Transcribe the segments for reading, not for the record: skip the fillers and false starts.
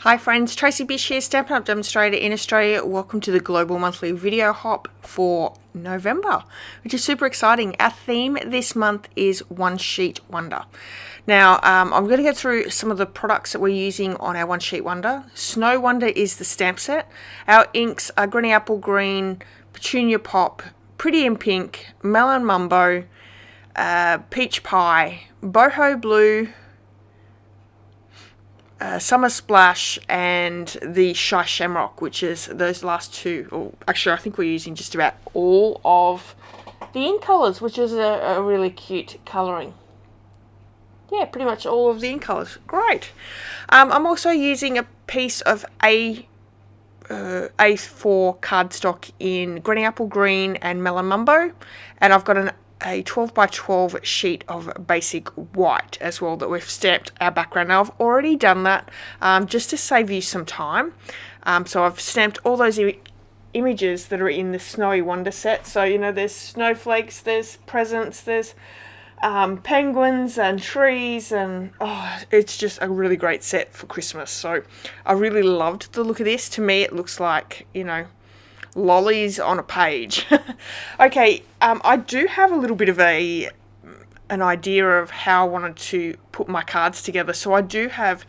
Hi friends, Tracy.bish here, Stampin Up demonstrator in Australia. Welcome to the global monthly video hop for November, which is super exciting. Our theme this month is One Sheet Wonder. Now, I'm going to go through some of the products that we're using on our One Sheet Wonder. Snow Wonder is the stamp set. Our inks are Granny Apple Green, Petunia Pop, Pretty in Pink, Melon Mumbo, Peach Pie, Boho Blue, Summer Splash, and the Shy Shamrock, which is those last two. Or actually, I think we're using just about all of the ink colours, which is a really cute colouring. Yeah, pretty much all of the ink colours. Great. I'm also using a piece of A4 cardstock in Granny Apple Green and Melon Mumbo, and I've got a 12 by 12 sheet of basic white as well that we've stamped our background. Now I've already done that just to save you some time. So I've stamped all those images that are in the Snowy Wonder set. So you know, there's snowflakes, there's presents, there's penguins and trees, and it's just a really great set for Christmas. So I really loved the look of this. To me it looks like, you know, lollies on a page. Okay, I do have a little bit of an idea of how I wanted to put my cards together. So I do have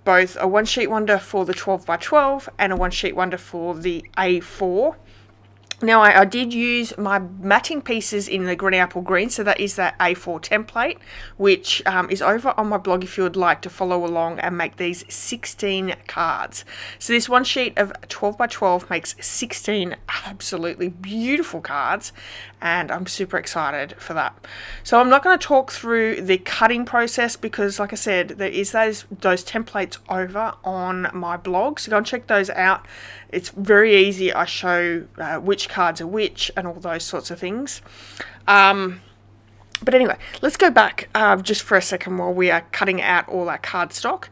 both a One Sheet Wonder for the 12 by 12 and a One Sheet Wonder for the A4. Now I did use my matting pieces in the Granny Apple Green, so that is that A4 template, which is over on my blog if you would like to follow along and make these 16 cards. So this one sheet of 12 by 12 makes 16 absolutely beautiful cards, and I'm super excited for that. So I'm not going to talk through the cutting process because, like I said, there is those templates over on my blog, so go and check those out. It's very easy. I show which cards are which and all those sorts of things. But anyway, let's go back just for a second while we are cutting out all our cardstock.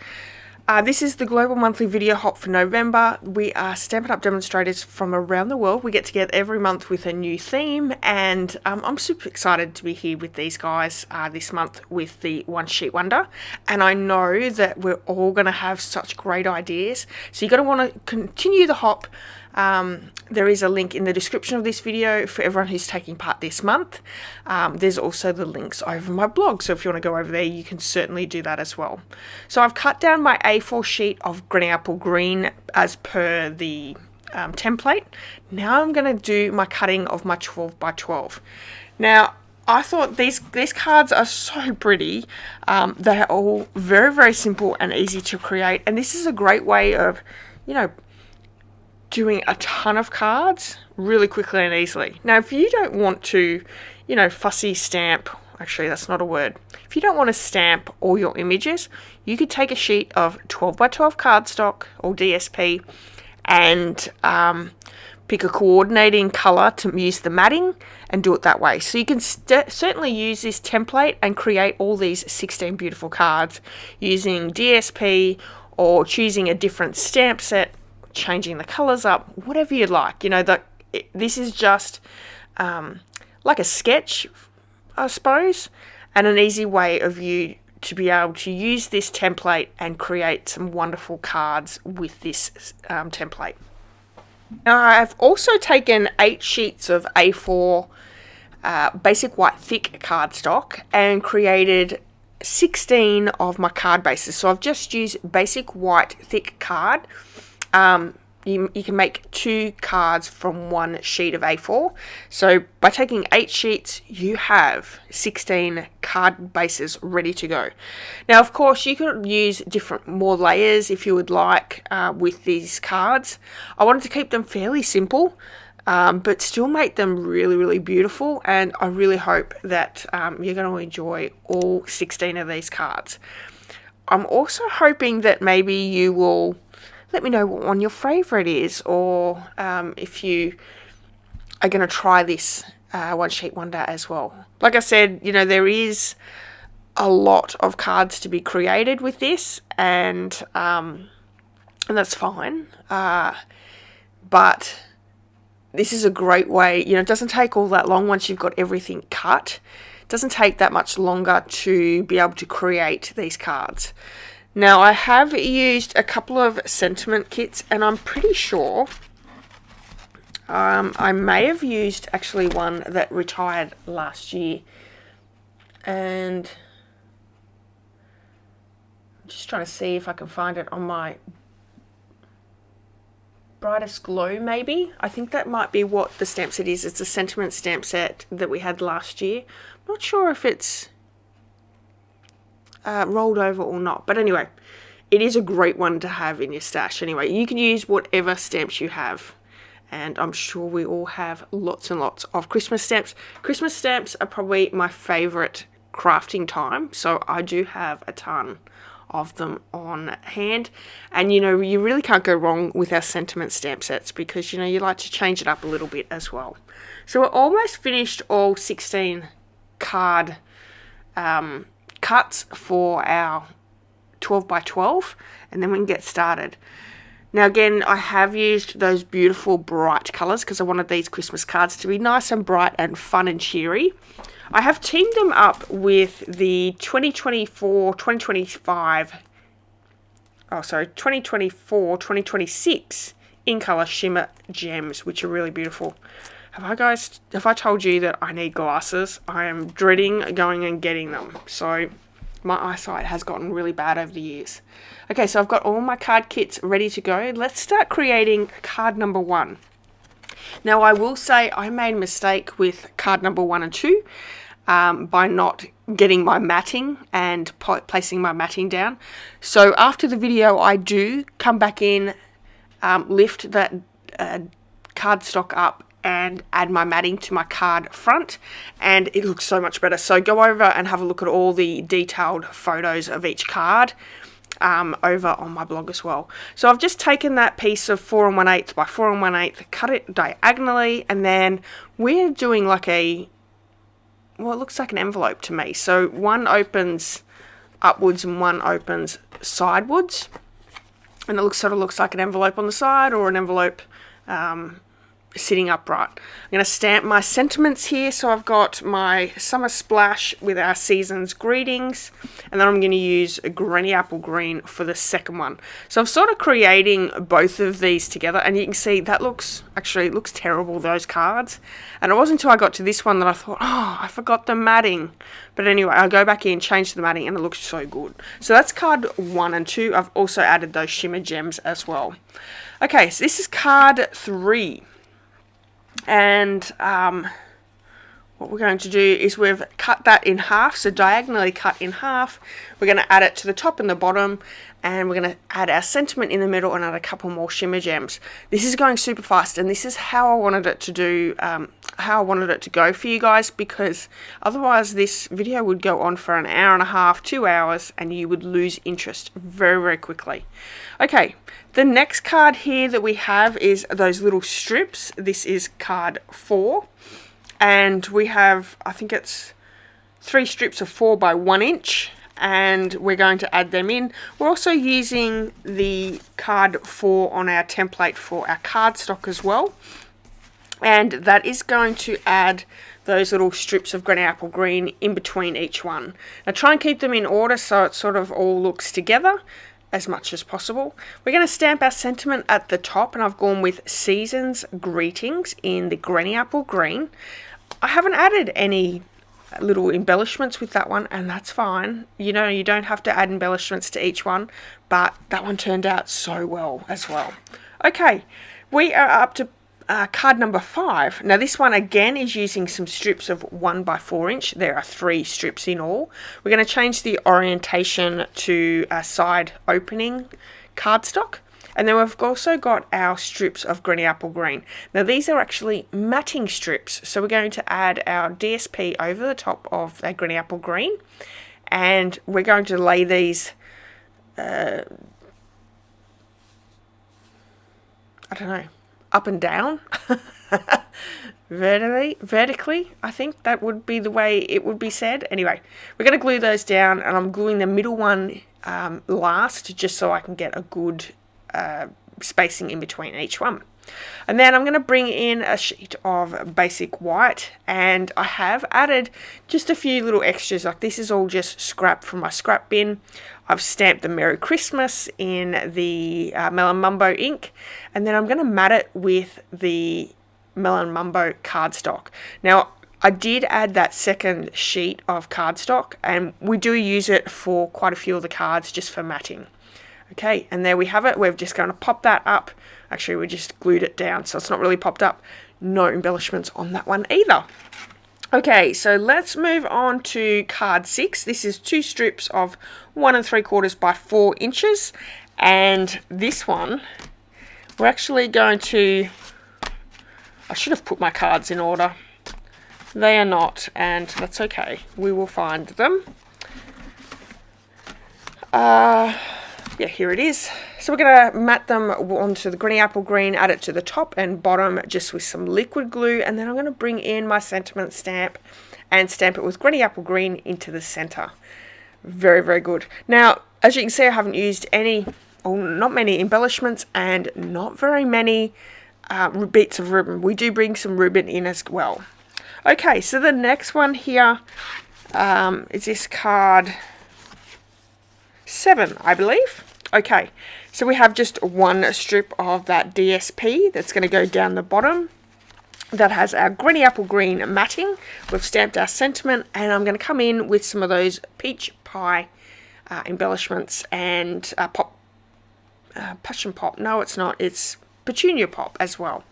This is the global monthly video hop for November. We are Stampin' Up demonstrators from around the world. We get together every month with a new theme, and I'm super excited to be here with these guys this month with the One Sheet Wonder. And I know that we're all going to have such great ideas. So you're going to want to continue the hop. There is a link in the description of this video for everyone who's taking part this month. There's also the links over my blog, so if you want to go over there you can certainly do that as well. So I've cut down my A4 sheet of Granny Apple Green as per the template. Now I'm going to do my cutting of my 12 by 12. Now I thought these cards are so pretty. They are all very, very simple and easy to create, and this is a great way of, you know, doing a ton of cards really quickly and easily. Now, if you don't want to, you know, fussy stamp, actually that's not a word. If you don't want to stamp all your images, you could take a sheet of 12 by 12 cardstock or DSP and pick a coordinating color to use the matting and do it that way. So you can certainly use this template and create all these 16 beautiful cards using DSP or choosing a different stamp set, changing the colors up, whatever you'd like. You know, this is just like a sketch, I suppose, and an easy way of you to be able to use this template and create some wonderful cards with this template. Now I've also taken 8 sheets of A4 basic white thick cardstock and created 16 of my card bases. So I've just used basic white thick card. You can make 2 cards from 1 sheet of A4. So by taking 8 sheets, you have 16 card bases ready to go. Now, of course, you could use more layers if you would like with these cards. I wanted to keep them fairly simple, but still make them really, really beautiful. And I really hope that you're going to enjoy all 16 of these cards. I'm also hoping that maybe you will let me know what one your favourite is, or if you are going to try this One Sheet Wonder as well. Like I said, you know, there is a lot of cards to be created with this, and that's fine. But this is a great way. You know, it doesn't take all that long once you've got everything cut. It doesn't take that much longer to be able to create these cards. Now I have used a couple of sentiment kits, and I'm pretty sure I may have used actually one that retired last year, and I'm just trying to see if I can find it on my Brightest Glow maybe. I think that might be what the stamp set is. It's a sentiment stamp set that we had last year. I'm not sure if it's rolled over or not, but anyway, it is a great one to have in your stash. Anyway, you can use whatever stamps you have, and I'm sure we all have lots and lots of Christmas stamps. Christmas stamps are probably my favorite crafting time, so I do have a ton of them on hand. And you know, you really can't go wrong with our sentiment stamp sets, because you know, you like to change it up a little bit as well. So we're almost finished all 16 card cuts for our 12 by 12, and then we can get started. Now again, I have used those beautiful bright colours because I wanted these Christmas cards to be nice and bright and fun and cheery. I have teamed them up with the 2024-2026 in colour shimmer gems, which are really beautiful. Have I told you that I need glasses? I am dreading going and getting them. So my eyesight has gotten really bad over the years. Okay, so I've got all my card kits ready to go. Let's start creating card number 1. Now I will say I made a mistake with card number 1 and 2 by not getting my matting and placing my matting down. So after the video, I do come back in, lift that cardstock up and add my matting to my card front, and it looks so much better. So go over and have a look at all the detailed photos of each card over on my blog as well. So I've just taken that piece of 4 1/8 by 4 1/8, cut it diagonally, and then we're doing like a, well, it looks like an envelope to me. So one opens upwards and one opens sidewards, and it sort of looks like an envelope on the side, or an envelope sitting upright. I'm going to stamp my sentiments here. So I've got my summer splash with our season's greetings, and then I'm going to use a granny apple green for the second one. So I'm sort of creating both of these together, and you can see that looks terrible, those cards. And it wasn't until I got to this one that I thought, oh, I forgot the matting. But anyway, I'll go back in, change the matting, and it looks so good. So that's card 1 and 2. I've also added those shimmer gems as well. Okay, so this is card 3. And what we're going to do is we've cut that in half, so diagonally cut in half. We're going to add it to the top and the bottom, and we're going to add our sentiment in the middle and add a couple more shimmer gems. This is going super fast, and this is how I wanted it to do, how I wanted it to go for you guys, because otherwise this video would go on for an hour and a half, 2 hours, and you would lose interest very, very quickly. Okay, the next card here that we have is those little strips. This is card 4. And we have, I think it's 3 strips of 4 by 1 inch, and we're going to add them in. We're also using the card 4 on our template for our cardstock as well, and that is going to add those little strips of granny apple green in between each one. Now try and keep them in order so it sort of all looks together as much as possible. We're going to stamp our sentiment at the top, and I've gone with Season's Greetings in the granny apple green. I haven't added any little embellishments with that one, and that's fine. You know, you don't have to add embellishments to each one, but that one turned out so well as well. Okay, we are up to card number 5. Now this one again is using some strips of 1 by 4 inch. There are 3 strips in all. We're going to change the orientation to a side opening cardstock. And then we've also got our strips of granny apple green. Now these are actually matting strips, so we're going to add our DSP over the top of that granny apple green, and we're going to lay these I don't know, up and down vertically, I think that would be the way it would be said. Anyway, we're going to glue those down, and I'm gluing the middle one last, just so I can get a good spacing in between each one. And then I'm going to bring in a sheet of basic white, and I have added just a few little extras. Like this is all just scrap from my scrap bin. I've stamped the Merry Christmas in the Melon Mumbo ink, and then I'm going to mat it with the Melon Mumbo cardstock. Now I did add that second sheet of cardstock, and we do use it for quite a few of the cards just for matting. Okay, and there we have it. We're just going to pop that up. Actually, we just glued it down, so it's not really popped up. No embellishments on that one either. Okay, so let's move on to card 6. This is 2 strips of 1 3/4 by 4 inches. And this one, we're actually going to... I should have put my cards in order. They are not, and that's okay. We will find them. Yeah, here it is. So we're going to mat them onto the Granny Apple Green, add it to the top and bottom just with some liquid glue, and then I'm going to bring in my sentiment stamp and stamp it with Granny Apple Green into the center. Very, very good. Now, as you can see, I haven't used any, or not many embellishments and not very many bits of ribbon. We do bring some ribbon in as well. Okay, so the next one here is this card 7, I believe. Okay, so we have just 1 strip of that DSP that's going to go down the bottom. That has our Granny Apple Green matting. We've stamped our sentiment, and I'm going to come in with some of those peach pie embellishments and passion pop. No, it's not. It's petunia pop as well.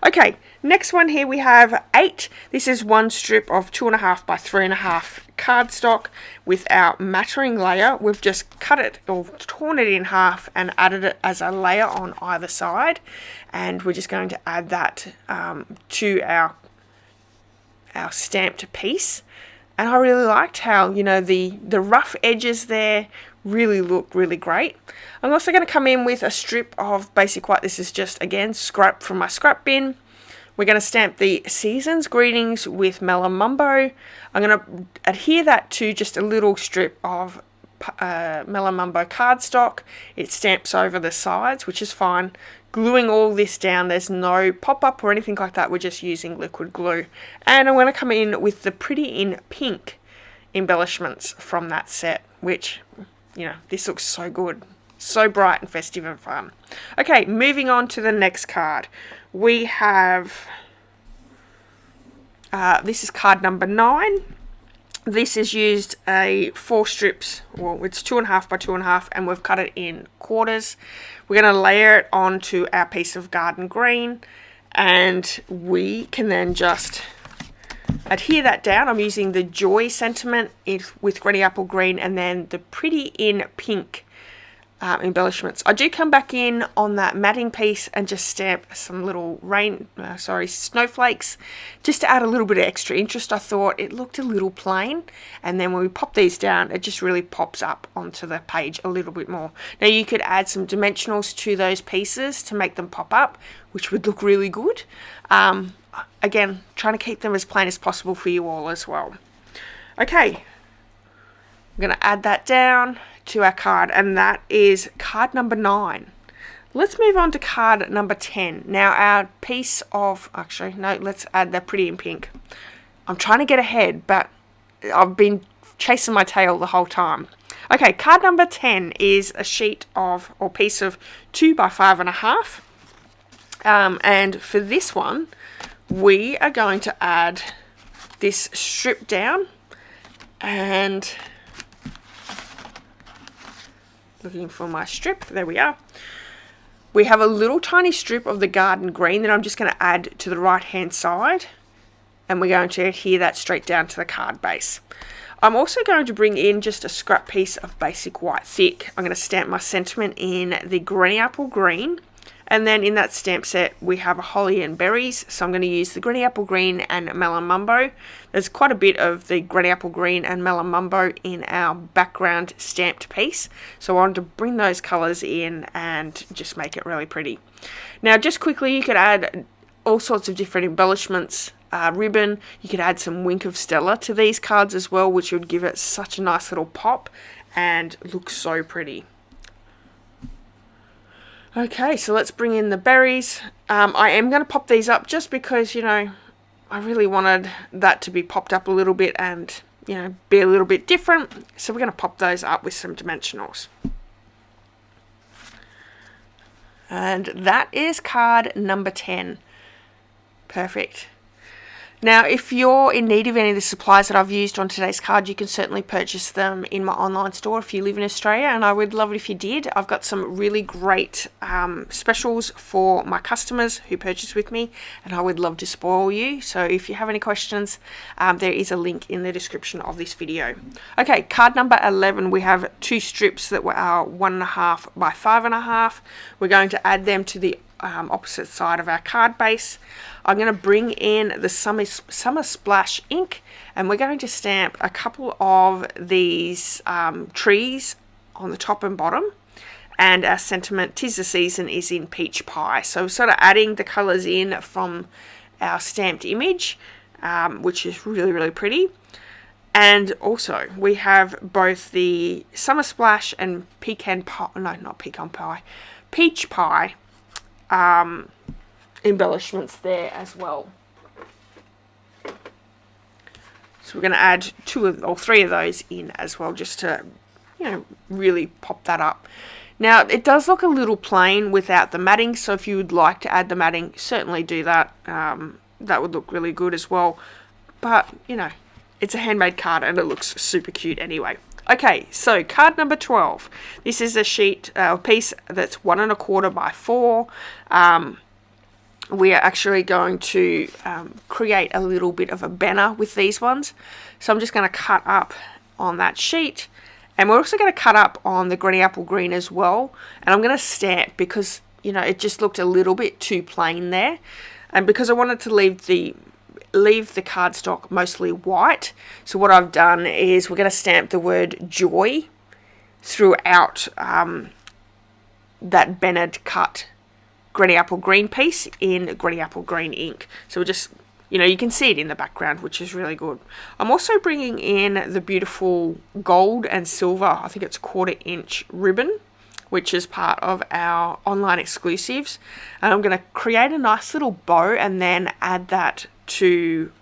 Okay, next one here we have 8. This is 1 strip of 2.5 by 3.5 cardstock with our mattering layer. We've just cut it or torn it in half and added it as a layer on either side, and we're just going to add that to our stamped piece. And I really liked how, you know, the rough edges there really look really great. I'm also going to come in with a strip of basic white. This is just, again, scrap from my scrap bin. We're going to stamp the Season's Greetings with Melon Mumbo. I'm going to adhere that to just a little strip of Melon Mumbo cardstock. It stamps over the sides, which is fine. Gluing all this down, there's no pop-up or anything like that. We're just using liquid glue. And I'm going to come in with the Pretty in Pink embellishments from that set, which, you know, this looks so good. So bright and festive and fun. Okay, moving on to the next card. We have, this is card number 9. This is used 4 strips, well, it's 2.5 by 2.5, and we've cut it in quarters. We're going to layer it onto our piece of garden green, and we can then just adhere that down. I'm using the Joy sentiment with Granny Apple Green, and then the Pretty in Pink embellishments. I do come back in on that matting piece and just stamp some little snowflakes, just to add a little bit of extra interest. I thought it looked a little plain, and then when we pop these down, it just really pops up onto the page a little bit more. Now you could add some dimensionals to those pieces to make them pop up, which would look really good. Again, trying to keep them as plain as possible for you all as well. Okay, I'm going to add that down to our card, and that is card number 9. Let's move on to card number 10. Now our piece of, actually no, let's add the Pretty in Pink. I'm trying to get ahead, but I've been chasing my tail the whole time. Okay, card number 10 is a sheet of, or piece of 2 by 5.5. And for this one, we are going to add this strip down, and looking for my strip, there we are. We have a little tiny strip of the garden green that I'm just going to add to the right hand side, and we're going to adhere that straight down to the card base. I'm also going to bring in just a scrap piece of basic white thick. I'm going to stamp my sentiment in the Granny Apple Green, and then in that stamp set we have a Holly and Berries, so I'm going to use the Granny Apple Green and Melon Mumbo. There's quite a bit of the Granny Apple Green and Melon Mumbo in our background stamped piece, so I wanted to bring those colours in and just make it really pretty. Now just quickly, you could add all sorts of different embellishments, ribbon. You could add some Wink of Stella to these cards as well, which would give it such a nice little pop and look so pretty. Okay, so let's bring in the berries. I am going to pop these up just because, you know, I really wanted that to be popped up a little bit and, you know, be a little bit different. So we're going to pop those up with some dimensionals. And that is card number 10. Perfect. Now, if you're in need of any of the supplies that I've used on today's card, you can certainly purchase them in my online store if you live in Australia, and I would love it if you did. I've got some really great specials for my customers who purchase with me, and I would love to spoil you. So if you have any questions, there is a link in the description of this video. Okay, card number 11, we have 2 strips that are 1.5 by 5.5. We're going to add them to the opposite side of our card base. I'm going to bring in the Summer Splash ink, and we're going to stamp a couple of these trees on the top and bottom, and our sentiment, "'Tis the season," is in peach pie. So sort of adding the colours in from our stamped image, which is really, really pretty. And also we have both the Summer Splash and peach pie embellishments there as well. So we're going to add 2 or 3 of those in as well, just to, you know, really pop that up. Now, it does look a little plain without the matting, so if you would like to add the matting, certainly do that. That would look really good as well. But, you know, it's a handmade card and it looks super cute anyway. Okay, so card number 12. This is a sheet, piece that's 1.25 by 4. We are actually going to create a little bit of a banner with these ones. So I'm just going to cut up on that sheet. And we're also going to cut up on the Granny Apple Green as well. And I'm going to stamp because, you know, it just looked a little bit too plain there. And because I wanted to leave the cardstock mostly white. So what I've done is we're going to stamp the word joy throughout that bannered cut Granny Apple Green piece in Granny Apple Green ink. So we're just, you know, you can see it in the background, which is really good. I'm also bringing in the beautiful gold and silver, I think it's 1/4 inch ribbon, which is part of our online exclusives. And I'm going to create a nice little bow and then add that to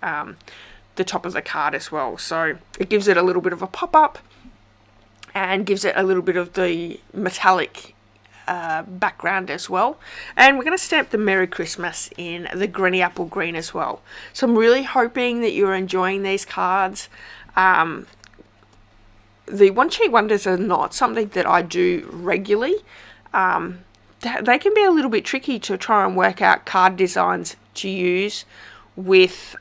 the top of the card as well. So it gives it a little bit of a pop-up and gives it a little bit of the metallic background as well. And we're going to stamp the Merry Christmas in the Granny Apple Green as well. So I'm really hoping that you're enjoying these cards. The one sheet wonders are not something that I do regularly. They can be a little bit tricky to try and work out card designs to use with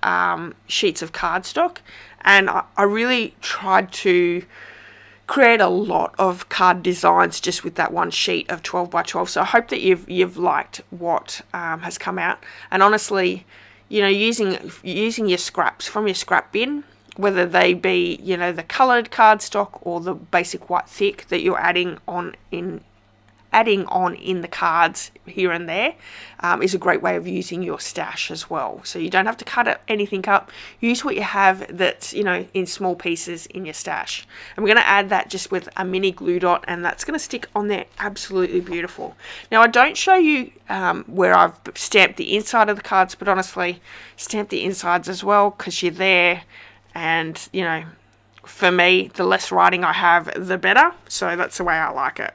sheets of cardstock, and I really tried to create a lot of card designs just with that one sheet of 12 by 12. So I hope that you've liked what has come out. And honestly, you know, using your scraps from your scrap bin, whether they be, you know, the coloured cardstock or the basic white thick that you're adding on in the cards here and there, is a great way of using your stash as well. So you don't have to cut anything up. Use what you have that's, you know, in small pieces in your stash. And we're going to add that just with a mini glue dot, and that's going to stick on there absolutely beautiful. Now, I don't show you where I've stamped the inside of the cards, but honestly, stamp the insides as well because you're there. And, you know, for me, the less writing I have, the better. So that's the way I like it.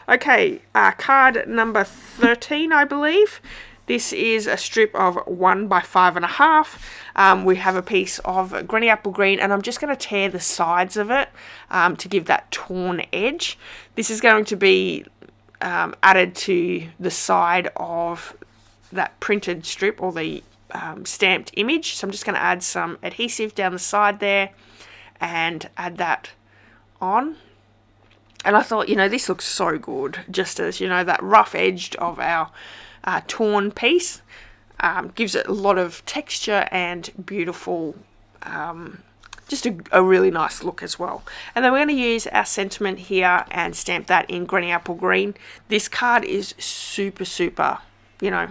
Okay, card number 13, I believe. This is a strip of 1 by 5.5. We have a piece of Granny Apple Green, and I'm just going to tear the sides of it to give that torn edge. This is going to be added to the side of that printed strip or the stamped image. So I'm just going to add some adhesive down the side there and add that on. And I thought, you know, this looks so good, just as, you know, that rough edge of our torn piece gives it a lot of texture and beautiful, just a really nice look as well. And then we're going to use our sentiment here and stamp that in Granny Apple Green. This card is super, super, you know,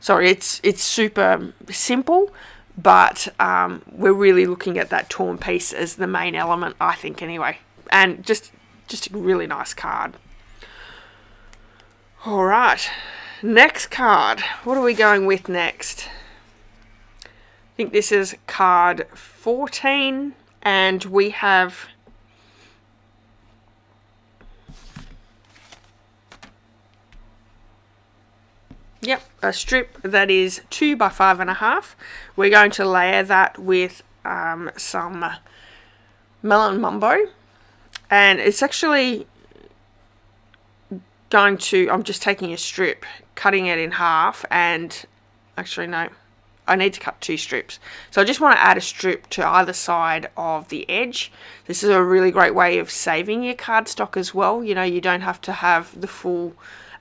sorry, it's super simple. But we're really looking at that torn piece as the main element, I think, anyway. And just Just a really nice card. Alright, next card. What are we going with next? I think this is card 14, and we have a strip that is 2 by 5.5. We're going to layer that with some melon mumbo, and it's actually going to, I'm just taking a strip, cutting it in half, and actually no, I need to cut 2 strips. So I just want to add a strip to either side of the edge. This is a really great way of saving your cardstock as well. You know, you don't have to have the full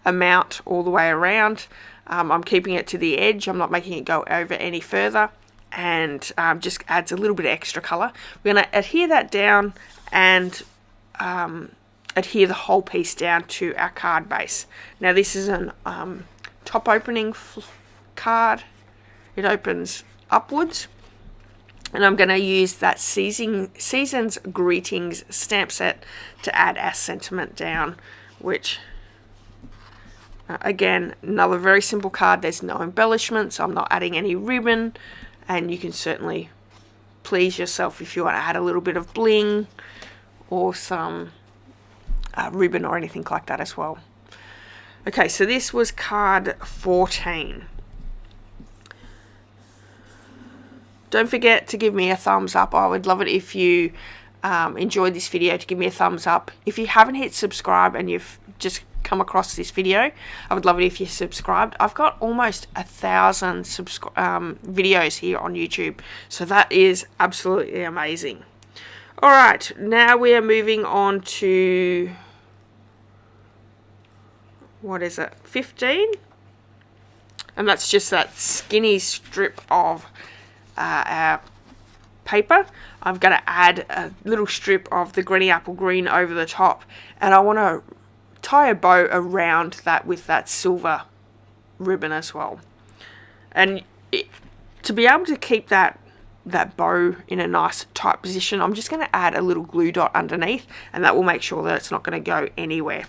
amount all the way around. I'm keeping it to the edge. I'm not making it go over any further, and just adds a little bit of extra color. We're going to adhere that down and adhere the whole piece down to our card base. Now this is an top opening card. It opens upwards, and I'm going to use that Season's Greetings stamp set to add our sentiment down, which again, another very simple card. There's no embellishments. I'm not adding any ribbon, and you can certainly please yourself if you want to add a little bit of bling or some ribbon or anything like that as well. Okay, so this was card 14. Don't forget to give me a thumbs up. I would love it if you enjoyed this video, to give me a thumbs up. If you haven't hit subscribe and you've just come across this video, I would love it if you subscribed. I've got almost 1,000 videos here on YouTube, so that is absolutely amazing. Alright, now we are moving on to, what is it, 15? And that's just that skinny strip of our paper. I'm going to add a little strip of the Granny Apple Green over the top, and I want to tie a bow around that with that silver ribbon as well. And to be able to keep that bow in a nice tight position, I'm just going to add a little glue dot underneath, and that will make sure that it's not going to go anywhere.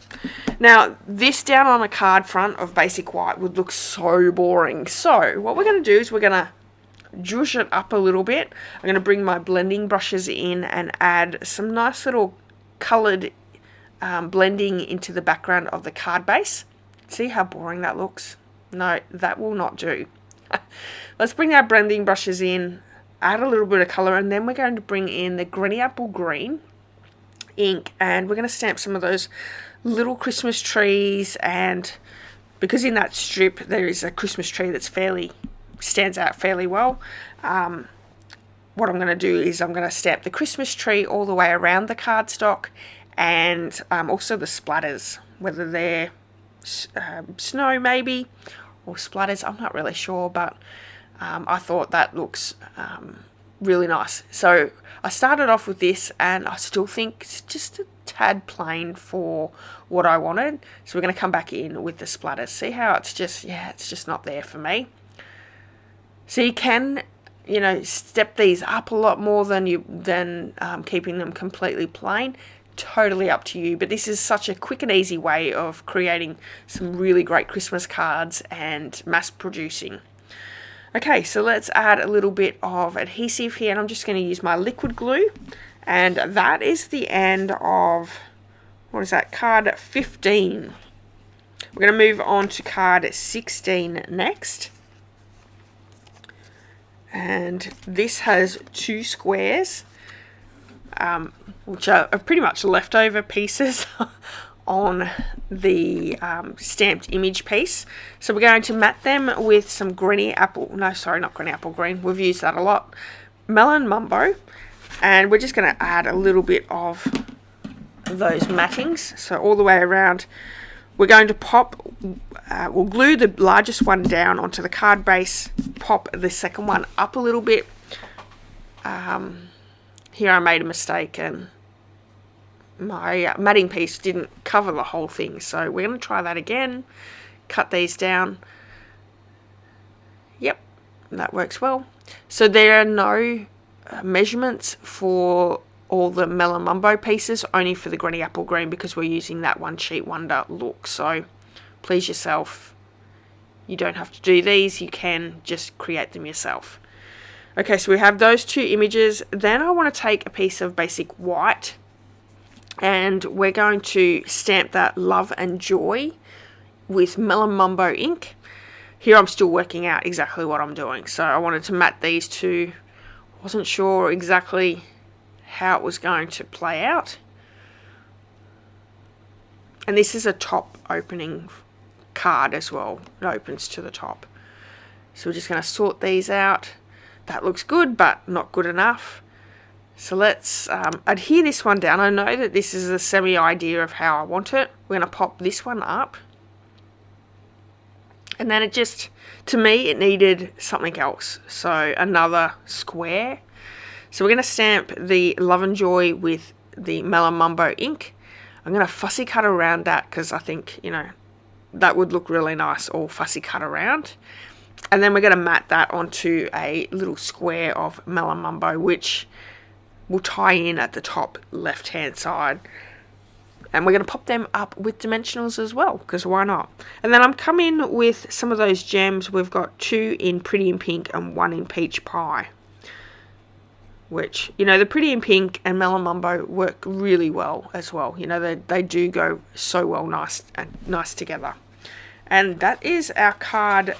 Now this down on a card front of basic white would look so boring, so what we're going to do is we're going to zhuzh it up a little bit. I'm going to bring my blending brushes in and add some nice little coloured blending into the background of the card base. See how boring that looks? No, that will not do. Let's bring our blending brushes in, add a little bit of colour, and then we're going to bring in the Granny Apple Green ink, and we're going to stamp some of those little Christmas trees. And because in that strip there is a Christmas tree that's stands out fairly well, what I'm going to do is I'm going to stamp the Christmas tree all the way around the cardstock, and also the splatters, whether they're snow maybe or splatters, I'm not really sure, but I thought that looks really nice. So I started off with this, and I still think it's just a tad plain for what I wanted, so we're going to come back in with the splatters. See how it's just not there for me. So you can, you know, step these up a lot more than keeping them completely plain. Totally up to you, but this is such a quick and easy way of creating some really great Christmas cards and mass producing. Okay, so let's add a little bit of adhesive here, and I'm just going to use my liquid glue, and that is the end of, what is that, card 15. We're going to move on to card 16 next. And this has 2 squares, which are pretty much leftover pieces on the stamped image piece. So we're going to mat them with some Granny Apple, no sorry, not Granny Apple Green, we've used that a lot, Melon Mumbo, and we're just going to add a little bit of those mattings, so all the way around. We're going to pop, we'll glue the largest one down onto the card base, pop the second one up a little bit. Here I made a mistake, and my matting piece didn't cover the whole thing, so we're going to try that again. Cut these down. Yep, that works well. So there are no measurements for all the Melon Mumbo pieces, only for the Granny Apple Green, because we're using that One Sheet Wonder look. So please yourself, you don't have to do these, you can just create them yourself. Okay, so we have those two images. Then I want to take a piece of basic white, and we're going to stamp that Love and Joy with Melon Mumbo ink. Here I'm still working out exactly what I'm doing, so I wanted to mat these two. Wasn't sure exactly how it was going to play out. And this is a top opening card as well. It opens to the top. So we're just going to sort these out. That looks good, but not good enough. So let's adhere this one down. I know that this is a semi idea of how I want it. We're going to pop this one up. And then it just, to me, it needed something else. So another square. So we're going to stamp the Love and Joy with the Melon Mumbo ink. I'm going to fussy cut around that because I think, you know, that would look really nice, all fussy cut around. And then we're going to mat that onto a little square of Melon Mumbo, which will tie in at the top left hand side. And we're going to pop them up with dimensionals as well, because why not? And then I'm coming with some of those gems. We've got 2 in Pretty in Pink and 1 in Peach Pie. Which, you know, the Pretty in Pink and Melon Mumbo work really well as well. You know, they do go so well nice together. And that is our card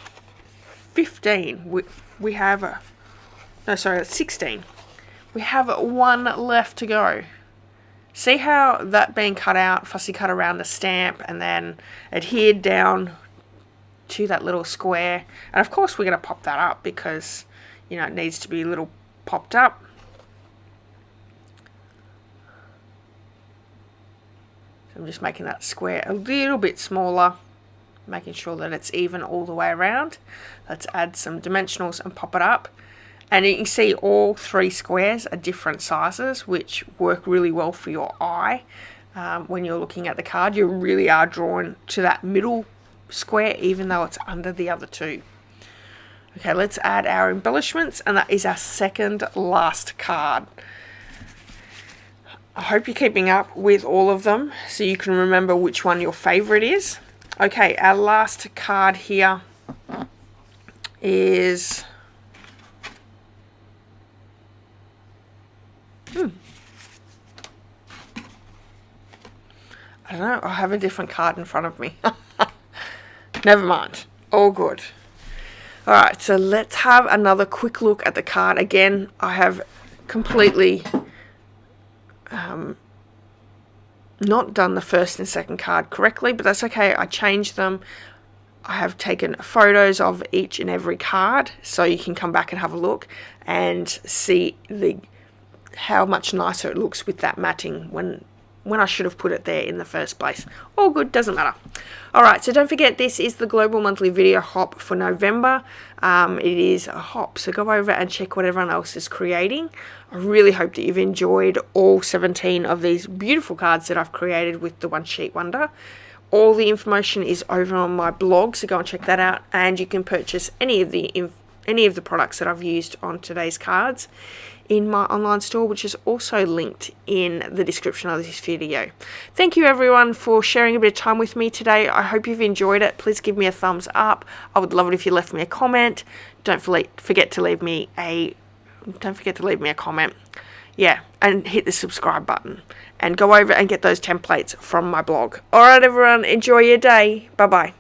15. We have, no, sorry, that's 16. We have one left to go. See how that being cut out, fussy cut around the stamp, and then adhered down to that little square. And of course we're going to pop that up because, you know, it needs to be a little popped up. So I'm just making that square a little bit smaller, making sure that it's even all the way around. Let's add some dimensionals and pop it up. And you can see all 3 squares are different sizes, which work really well for your eye. When you're looking at the card, you really are drawn to that middle square, even though it's under the other 2. Okay, let's add our embellishments, and that is our second last card. I hope you're keeping up with all of them so you can remember which one your favorite is. Okay, our last card here is... I don't know, I have a different card in front of me. Never mind, all good. Alright, so let's have another quick look at the card. Again, I have completely not done the first and second card correctly, but that's okay. I changed them. I have taken photos of each and every card, so you can come back and have a look and see how much nicer it looks with that matting when I should have put it there in the first place. All good, doesn't matter. Alright, so don't forget, this is the Global Monthly Video Hop for November. It is a hop, so go over and check what everyone else is creating. I really hope that you've enjoyed all 17 of these beautiful cards that I've created with the One Sheet Wonder. All the information is over on my blog, so go and check that out, and you can purchase any of the products that I've used on today's cards in my online store, which is also linked in the description of this video. Thank you everyone for sharing a bit of time with me today. I hope you've enjoyed it. Please give me a thumbs up. I would love it if you left me a comment. Don't forget to leave me a comment. Yeah, and hit the subscribe button. And go over and get those templates from my blog. Alright everyone, enjoy your day. Bye bye.